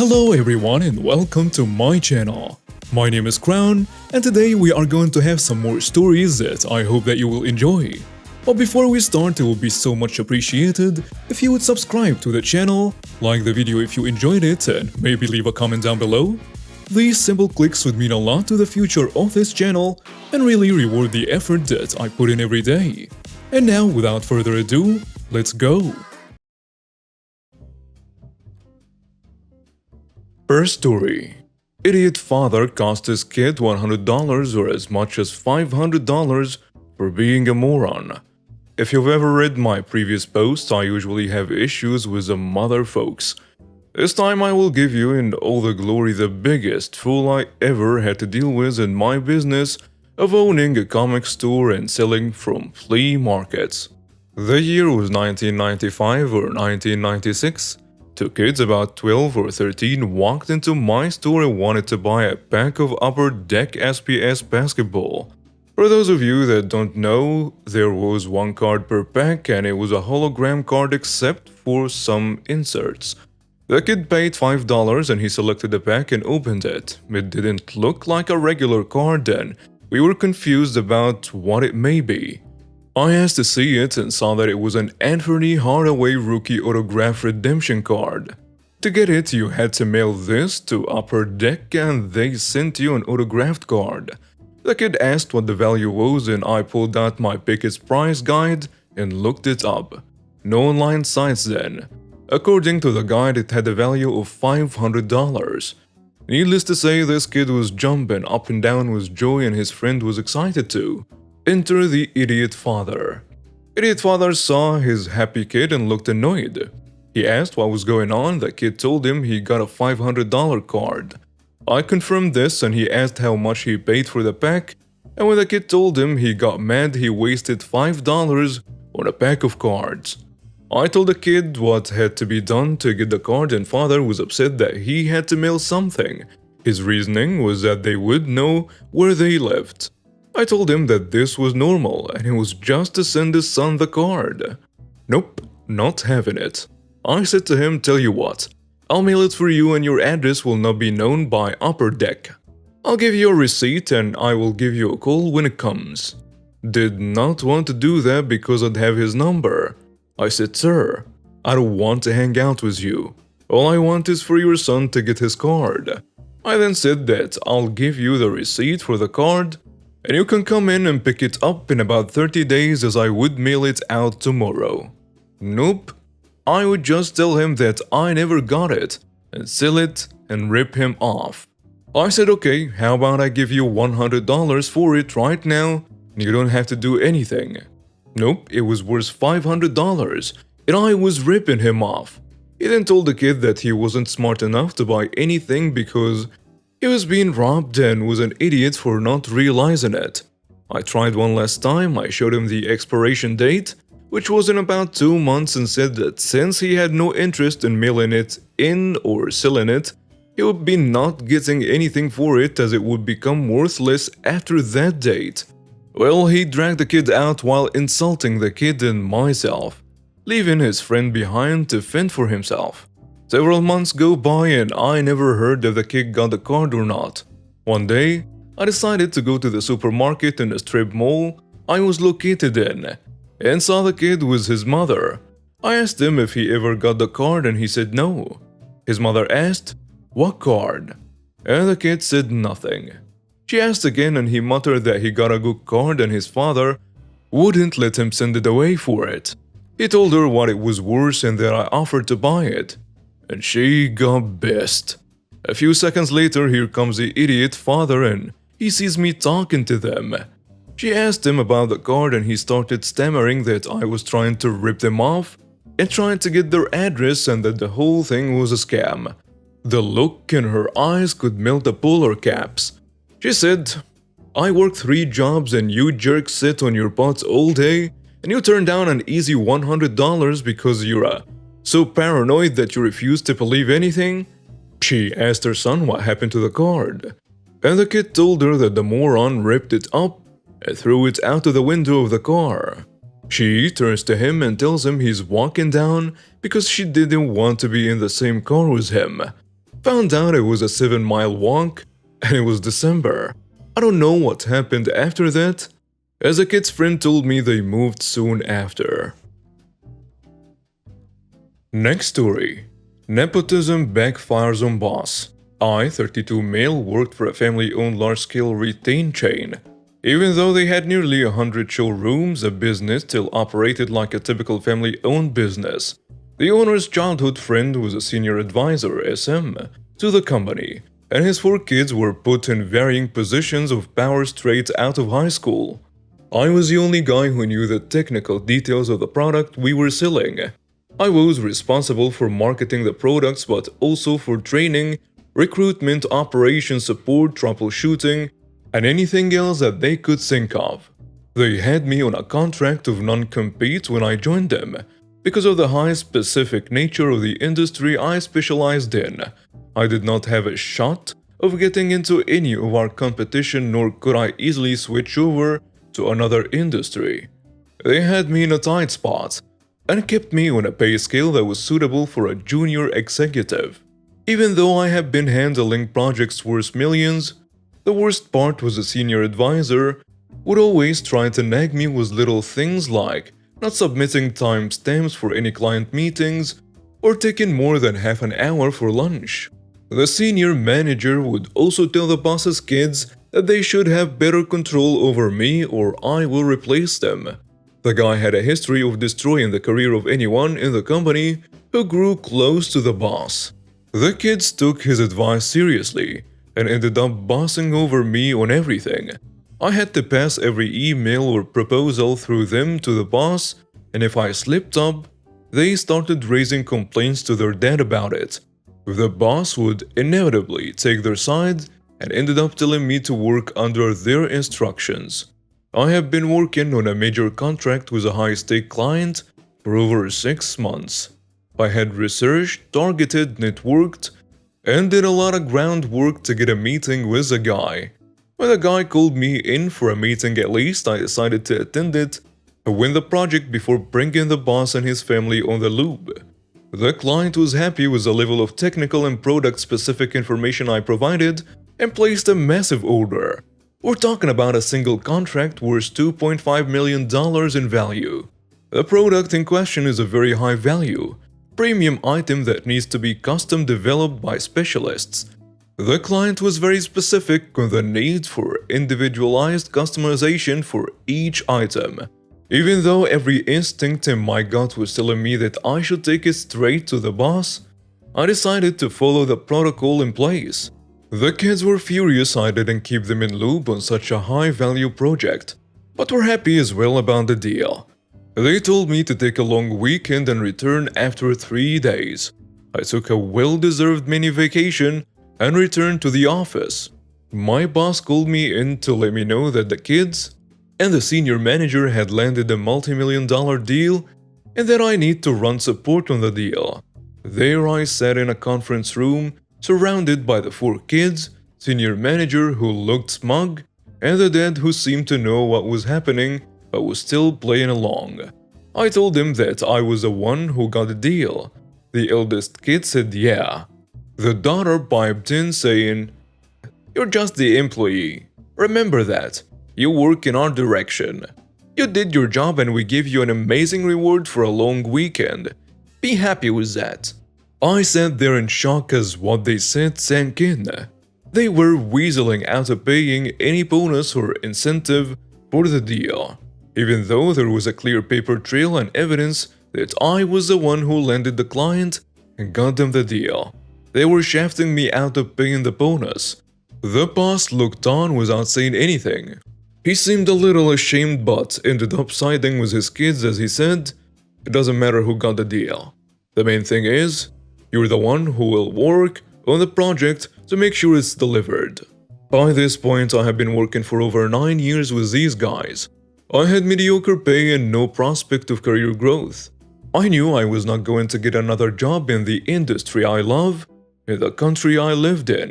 Hello everyone and welcome to my channel. My name is Crown and today we are going to have some more stories that I hope that you will enjoy. But before we start, it would be so much appreciated if you would subscribe to the channel, like the video if you enjoyed it, and maybe leave a comment down below. These simple clicks would mean a lot to the future of this channel and really reward the effort that I put in every day. And now, without further ado, let's go! First story. Idiot father cost his kid $100 or as much as $500 for being a moron. If you've ever read my previous posts, I usually have issues with the mother folks. This time I will give you in all the glory the biggest fool I ever had to deal with in my business of owning a comic store and selling from flea markets. The year was 1995 or 1996. Two kids about 12 or 13 walked into my store and wanted to buy a pack of Upper Deck SPS basketball. For those of you that don't know, there was one card per pack and it was a hologram card except for some inserts. The kid paid $5 and he selected the pack and opened it. It didn't look like a regular card and we were confused about what it may be. I asked to see it and saw that it was an Anthony Hardaway rookie autograph redemption card. To get it, you had to mail this to Upper Deck and they sent you an autographed card. The kid asked what the value was and I pulled out my Pick Its Price guide and looked it up. No online sites then. According to the guide, it had a value of $500. Needless to say, this kid was jumping up and down with joy and his friend was excited too. Enter the idiot father. Idiot father saw his happy kid and looked annoyed. He asked what was going on. The kid told him he got a $500 card. I confirmed this and he asked how much he paid for the pack, and when the kid told him, he got mad he wasted $5 on a pack of cards. I told the kid what had to be done to get the card and father was upset that he had to mail something. His reasoning was that they would know where they lived. I told him that this was normal and it was just to send his son the card. Nope, not having it. I said to him, tell you what, I'll mail it for you and your address will not be known by Upper Deck. I'll give you a receipt and I will give you a call when it comes. Did not want to do that because I'd have his number. I said, sir, I don't want to hang out with you. All I want is for your son to get his card. I then said that I'll give you the receipt for the card and you can come in and pick it up in about 30 days as I would mail it out tomorrow. Nope. I would just tell him that I never got it and sell it and rip him off. I said, okay, how about I give you $100 for it right now and you don't have to do anything. Nope, it was worth $500 and I was ripping him off. He then told the kid that he wasn't smart enough to buy anything because he was being robbed and was an idiot for not realizing it. I tried one last time. I showed him the expiration date, which was in about 2 months, and said that since he had no interest in mailing it in or selling it, he would be not getting anything for it as it would become worthless after that date. Well, he dragged the kid out while insulting the kid and myself, leaving his friend behind to fend for himself. Several months go by and I never heard if the kid got the card or not. One day, I decided to go to the supermarket in the strip mall I was located in and saw the kid with his mother. I asked him if he ever got the card and he said no. His mother asked, what card? And the kid said nothing. She asked again and he muttered that he got a good card and his father wouldn't let him send it away for it. He told her what it was worth and that I offered to buy it. And she got pissed. A few seconds later, here comes the idiot father and he sees me talking to them. She asked him about the card and he started stammering that I was trying to rip them off and trying to get their address and that the whole thing was a scam. The look in her eyes could melt the polar caps. She said, I work 3 jobs and you jerks sit on your butts all day and you turn down an easy $100 because you're so paranoid that you refuse to believe anything? She asked her son what happened to the card. And the kid told her that the moron ripped it up and threw it out of the window of the car. She turns to him and tells him he's walking down because she didn't want to be in the same car with him. Found out it was a 7-mile walk, and it was December. I don't know what happened after that, as a kid's friend told me they moved soon after. Next story. Nepotism backfires on boss. I, 32 male, worked for a family-owned large-scale retail chain. Even though they had nearly 100 showrooms, the business still operated like a typical family-owned business. The owner's childhood friend was a senior advisor, SM, to the company, and his 4 kids were put in varying positions of power straight out of high school. I was the only guy who knew the technical details of the product we were selling. I was responsible for marketing the products, but also for training, recruitment, operation support, troubleshooting, and anything else that they could think of. They had me on a contract of non-compete when I joined them, because of the high specific nature of the industry I specialized in. I did not have a shot of getting into any of our competition, nor could I easily switch over to another industry. They had me in a tight spot, and kept me on a pay scale that was suitable for a junior executive. Even though I have been handling projects worth millions, the worst part was the senior advisor would always try to nag me with little things like not submitting timestamps for any client meetings or taking more than half an hour for lunch. The senior manager would also tell the boss's kids that they should have better control over me or I will replace them. The guy had a history of destroying the career of anyone in the company who grew close to the boss. The kids took his advice seriously and ended up bossing over me on everything. I had to pass every email or proposal through them to the boss, and if I slipped up, they started raising complaints to their dad about it. The boss would inevitably take their side and ended up telling me to work under their instructions. I have been working on a major contract with a high-stake client for over 6 months. I had researched, targeted, networked, and did a lot of groundwork to get a meeting with the guy. When the guy called me in for a meeting at least, I decided to attend it and win the project before bringing the boss and his family on the loop. The client was happy with the level of technical and product-specific information I provided and placed a massive order. We're talking about a single contract worth $2.5 million in value. The product in question is a very high value, premium item that needs to be custom developed by specialists. The client was very specific on the need for individualized customization for each item. Even though every instinct in my gut was telling me that I should take it straight to the boss, I decided to follow the protocol in place. The kids were furious I didn't keep them in loop on such a high-value project, but were happy as well about the deal. They told me to take a long weekend and return after 3 days. I took a well-deserved mini vacation and returned to the office. My boss called me in to let me know that the kids and the senior manager had landed a multi-million-dollar deal and that I need to run support on the deal. There I sat in a conference room surrounded by the 4 kids, senior manager who looked smug, and the dad who seemed to know what was happening but was still playing along. I told him that I was the one who got the deal. The eldest kid said yeah. The daughter piped in saying, "You're just the employee. Remember that. You work in our direction. You did your job and we give you an amazing reward for a long weekend. Be happy with that." I sat there in shock as what they said sank in. They were weaseling out of paying any bonus or incentive for the deal, even though there was a clear paper trail and evidence that I was the one who landed the client and got them the deal. They were shafting me out of paying the bonus. The boss looked on without saying anything. He seemed a little ashamed but ended up siding with his kids as he said, "It doesn't matter who got the deal. The main thing is, you're the one who will work on the project to make sure it's delivered." By this point, I have been working for over 9 years with these guys. I had mediocre pay and no prospect of career growth. I knew I was not going to get another job in the industry I love, in the country I lived in.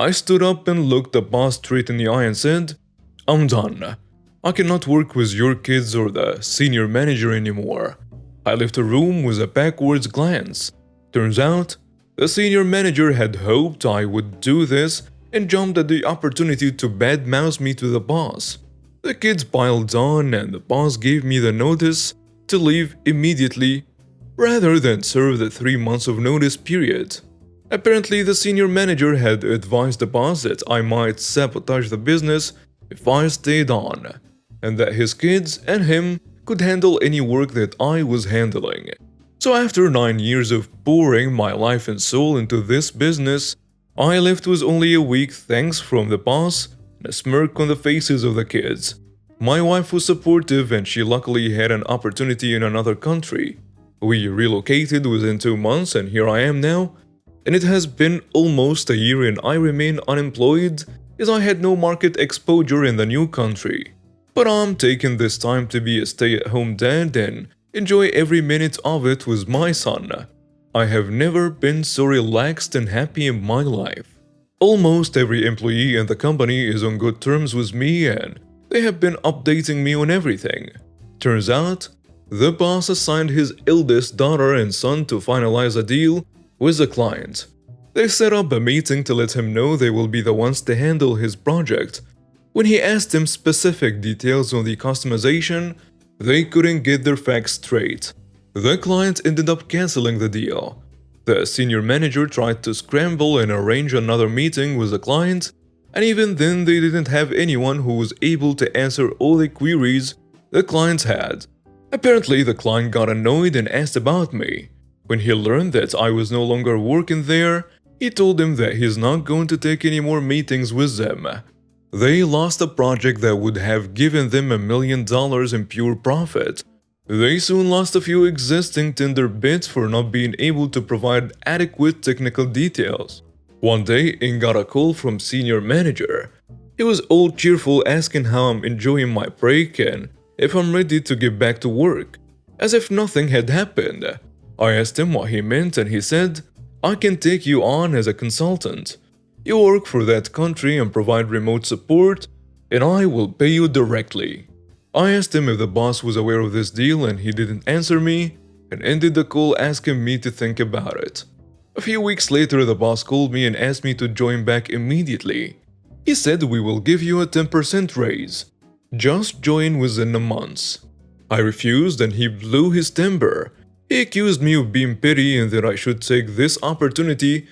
I stood up and looked the boss straight in the eye and said, "I'm done. I cannot work with your kids or the senior manager anymore." I left the room with a backwards glance. Turns out, The senior manager had hoped I would do this and jumped at the opportunity to badmouth me to the boss. The kids piled on and the boss gave me the notice to leave immediately rather than serve the 3 months of notice period. Apparently, the senior manager had advised the boss that I might sabotage the business if I stayed on, and that his kids and him could handle any work that I was handling. So after 9 years of pouring my life and soul into this business, I left with only a weak thanks from the boss and a smirk on the faces of the kids. My wife was supportive and she luckily had an opportunity in another country. We relocated within 2 months and here I am now. And it has been almost a year and I remain unemployed as I had no market exposure in the new country. But I'm taking this time to be a stay-at-home dad and enjoy every minute of it with my son. I have never been so relaxed and happy in my life. Almost every employee in the company is on good terms with me and they have been updating me on everything. Turns out, the boss assigned his eldest daughter and son to finalize a deal with the client. They set up a meeting to let him know they will be the ones to handle his project. When he asked them specific details on the customization, they couldn't get their facts straight. The client ended up canceling the deal. The senior manager tried to scramble and arrange another meeting with the client, and even then they didn't have anyone who was able to answer all the queries the clients had. Apparently, the client got annoyed and asked about me. When he learned that I was no longer working there, he told them that he's not going to take any more meetings with them. They lost a project that would have given them $1 million in pure profit. They soon lost a few existing tender bids for not being able to provide adequate technical details. One day, I got a call from senior manager. He was all cheerful asking how I'm enjoying my break and if I'm ready to get back to work, as if nothing had happened. I asked him what he meant and he said, "I can take you on as a consultant. You work for that country and provide remote support, and I will pay you directly." I asked him if the boss was aware of this deal and he didn't answer me and ended the call asking me to think about it. A few weeks later, the boss called me and asked me to join back immediately. He said, "We will give you a 10% raise. Just join within a month." I refused and he blew his temper. He accused me of being petty and that I should take this opportunity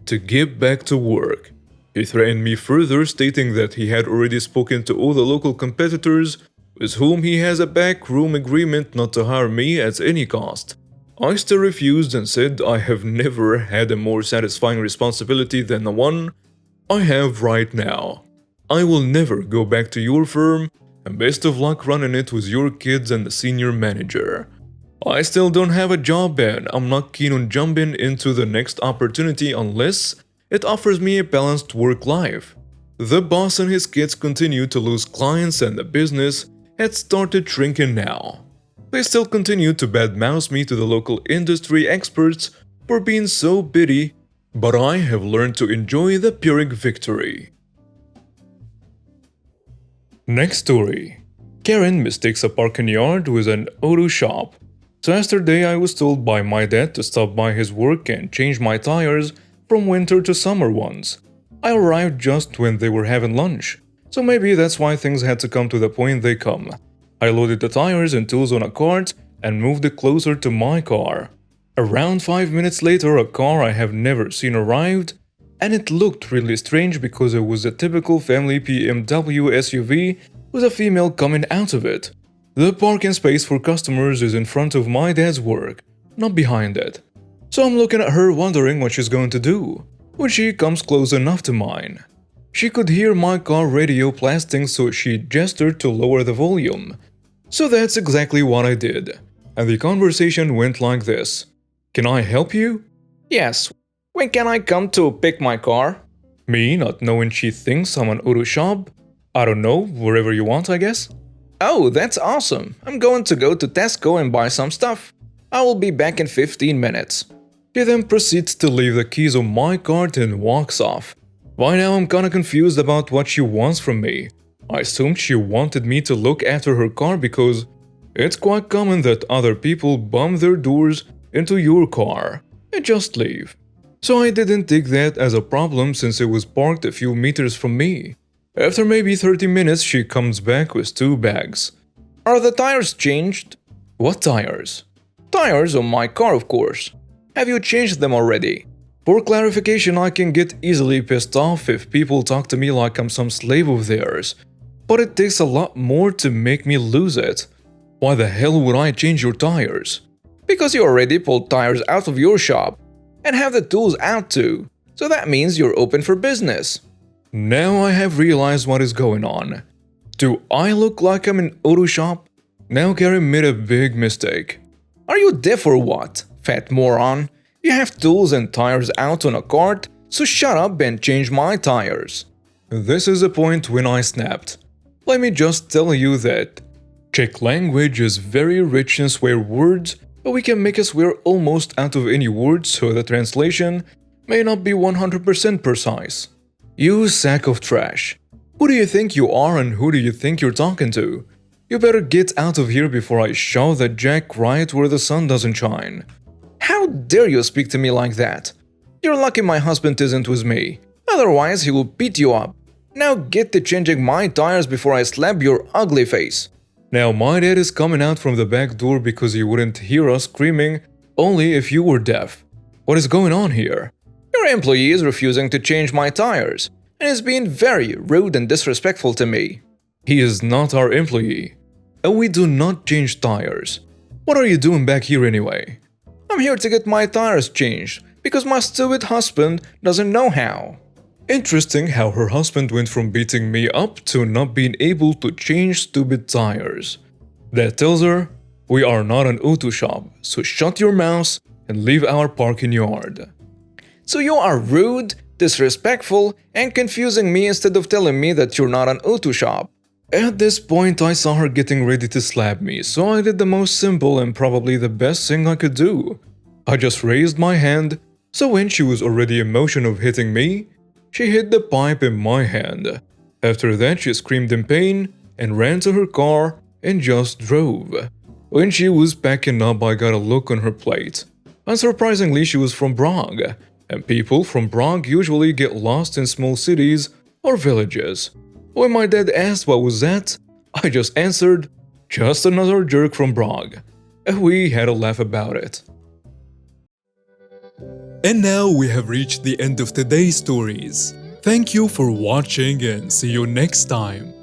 to get back to work. He threatened me further, stating that he had already spoken to all the local competitors with whom he has a backroom agreement not to hire me at any cost. I still refused and said I have never had a more satisfying responsibility than the one I have right now. I will never go back to your firm, and best of luck running it with your kids and the senior manager. I still don't have a job and I'm not keen on jumping into the next opportunity unless it offers me a balanced work life. The boss and his kids continue to lose clients and the business had started shrinking now. They still continue to badmouth me to the local industry experts for being so bitty, but I have learned to enjoy the Pyrrhic victory. Next story. Karen mistakes a parking yard with an auto shop. So yesterday I was told by my dad to stop by his work and change my tires from winter to summer ones. I arrived just when they were having lunch, so maybe that's why things had to come to the point they come. I loaded the tires and tools on a cart and moved it closer to my car. Around 5 minutes later, a car I have never seen arrived, and it looked really strange because it was a typical family BMW SUV with a female coming out of it. The parking space for customers is in front of my dad's work, not behind it. So I'm looking at her wondering what she's going to do when she comes close enough to mine. She could hear my car radio blasting, so she gestured to lower the volume. So that's exactly what I did. And the conversation went like this. "Can I help you?" Yes. When can I come to pick my car? Me, not knowing she thinks I'm an auto shop. "I don't know, wherever you want, I guess." Oh, that's awesome. I'm going to go to Tesco and buy some stuff. I will be back in 15 minutes. She then proceeds to leave the keys on my cart and walks off. By now I'm kinda confused about what she wants from me. I assumed she wanted me to look after her car because it's quite common that other people bump their doors into your car and just leave. So I didn't take that as a problem since it was parked a few meters from me. After maybe 30 minutes, she comes back with 2 bags. Are the tires changed? What tires? Tires on my car, of course. Have you changed them already? For clarification, I can get easily pissed off if people talk to me like I'm some slave of theirs. But it takes a lot more to make me lose it. Why the hell would I change your tires? Because you already pulled tires out of your shop and have the tools out too. So that means you're open for business. Now I have realized what is going on. Do I look like I'm in auto shop? Now Gary made a big mistake. Are you deaf or what, fat moron? You have tools and tires out on a cart, so shut up and change my tires. This is the point when I snapped. Let me just tell you that Czech language is very rich in swear words, but we can make a swear almost out of any word, so the translation may not be 100% precise. You sack of trash. Who do you think you are and who do you think you're talking to? You better get out of here before I show that jack right where the sun doesn't shine. How dare you speak to me like that? You're lucky my husband isn't with me. Otherwise, he will beat you up. Now get to changing my tires before I slap your ugly face. Now my dad is coming out from the back door because he wouldn't hear us screaming only if you were deaf. What is going on here? Your employee is refusing to change my tires and is being very rude and disrespectful to me. He is not our employee, and we do not change tires. What are you doing back here anyway? I'm here to get my tires changed because my stupid husband doesn't know how. Interesting how her husband went from beating me up to not being able to change stupid tires. That tells her, we are not an auto shop, so shut your mouth and leave our parking yard. So you are rude, disrespectful, and confusing me instead of telling me that you're not an auto shop. At this point, I saw her getting ready to slap me, so I did the most simple and probably the best thing I could do. I just raised my hand, so when she was already in motion of hitting me, she hit the pipe in my hand. After that, she screamed in pain and ran to her car and just drove. When she was packing up, I got a look on her plate. Unsurprisingly, she was from Prague, and people from Prague usually get lost in small cities or villages. When my dad asked what was that, I just answered, just another jerk from Prague. And we had a laugh about it. And now we have reached the end of today's stories. Thank you for watching and see you next time.